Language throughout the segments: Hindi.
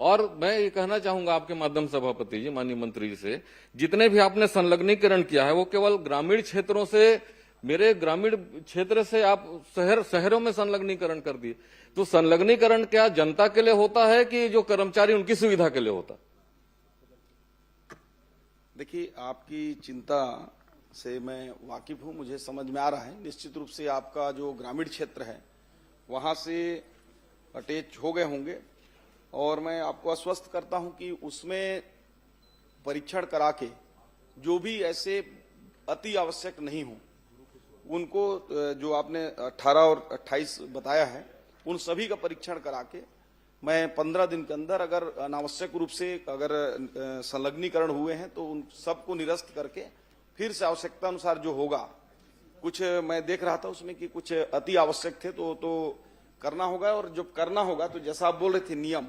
और मैं ये कहना चाहूंगा आपके माध्यम सभापति जी, माननीय मंत्री जी से, जितने भी आपने संलग्नीकरण किया है वो केवल ग्रामीण क्षेत्रों से, मेरे ग्रामीण क्षेत्र से आप शहरों में संलग्नीकरण कर दिए। तो संलग्नीकरण क्या जनता के लिए होता है कि जो कर्मचारी उनकी सुविधा के लिए होता? देखिए, आपकी चिंता से मैं वाकिफ हूं, मुझे समझ में आ रहा है। निश्चित रूप से आपका जो ग्रामीण क्षेत्र है वहां से अटैच हो गए होंगे, और मैं आपको आश्वस्त करता हूं कि उसमें परीक्षण करा के जो भी ऐसे अति आवश्यक नहीं हो उनको, जो आपने 18 और 28 बताया है, उन सभी का परीक्षण करा के मैं 15 दिन के अंदर, अगर अनावश्यक रूप से अगर संलग्नीकरण हुए हैं तो उन सबको निरस्त करके फिर से आवश्यकता अनुसार जो होगा, कुछ मैं देख रहा था उसमें कि कुछ अति आवश्यक थे तो करना होगा। और जब करना होगा तो जैसा आप बोल रहे थे नियम,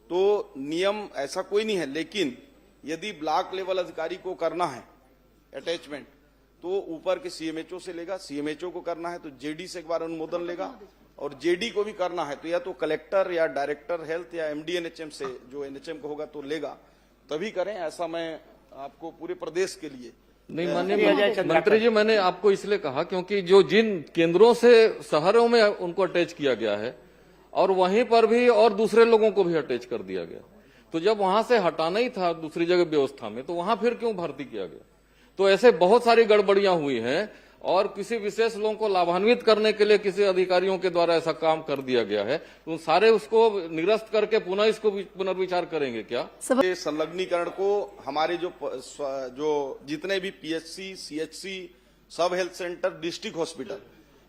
तो नियम ऐसा कोई नहीं है, लेकिन यदि ब्लॉक लेवल अधिकारी को करना है अटैचमेंट तो ऊपर के सीएमएचओ से लेगा, सीएमएचओ को करना है तो जेडी से एक बार अनुमोदन लेगा, और जेडी को भी करना है तो या तो कलेक्टर या डायरेक्टर हेल्थ या एमडी एनएचएम से, जो एनएचएम को होगा तो लेगा, तभी करें। ऐसा मैं आपको पूरे प्रदेश के लिए नहीं, माननीय मंत्री जी, मैंने आपको इसलिए कहा क्योंकि जो जिन केंद्रों से शहरों में उनको अटैच किया गया है और वहीं पर भी और दूसरे लोगों को भी अटैच कर दिया गया, तो जब वहां से हटाना ही था दूसरी जगह व्यवस्था में, तो वहां फिर क्यों भर्ती किया गया? तो ऐसे बहुत सारी गड़बड़ियां हुई हैं, और किसी विशेष लोगों को लाभान्वित करने के लिए किसी अधिकारियों के द्वारा ऐसा काम कर दिया गया है, तो सारे उसको निरस्त करके पुनः इसको पुनर्विचार करेंगे क्या? संलग्नीकरण को हमारे जो जितने भी पीएचसी, सीएचसी, सब हेल्थ सेंटर, डिस्ट्रिक्ट हॉस्पिटल,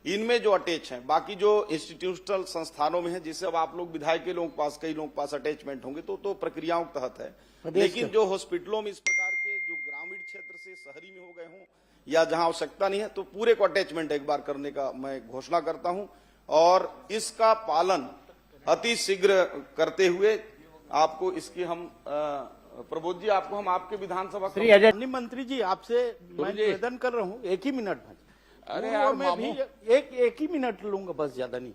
इनमें जो अटैच है, बाकी जो इंस्टीट्यूशनल संस्थानों में है, जिससे अब आप लोग विधायक के लोगों के पास, कई लोगों के पास अटैचमेंट होंगे तो प्रक्रियाओं के तहत है। लेकिन जो हॉस्पिटलों में इस प्रकार के जो ग्रामीण क्षेत्र से शहरी में हो गए हों या जहां आवश्यकता नहीं है, तो पूरे को अटैचमेंट एक बार करने का मैं घोषणा करता हूं, और इसका पालन अति शीघ्र करते हुए आपको इसकी हम प्रबोध जी, आपको हम आपके विधानसभा मंत्री जी आपसे मैं निवेदन कर रहा हूं, एक ही मिनट में, अरे यार, मैं भी एक ही मिनट लूंगा, बस ज्यादा नहीं।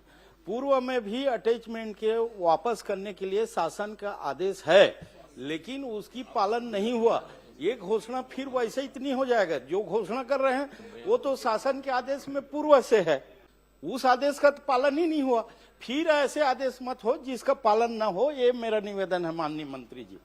पूर्व में भी अटैचमेंट के वापस करने के लिए शासन का आदेश है, लेकिन उसकी पालन नहीं हुआ। ये घोषणा फिर वैसे इतनी हो जाएगा, जो घोषणा कर रहे हैं वो तो शासन के आदेश में पूर्व से है, उस आदेश का तो पालन ही नहीं हुआ। फिर ऐसे आदेश मत हो जिसका पालन ना हो, ये मेरा निवेदन है माननीय मंत्री जी।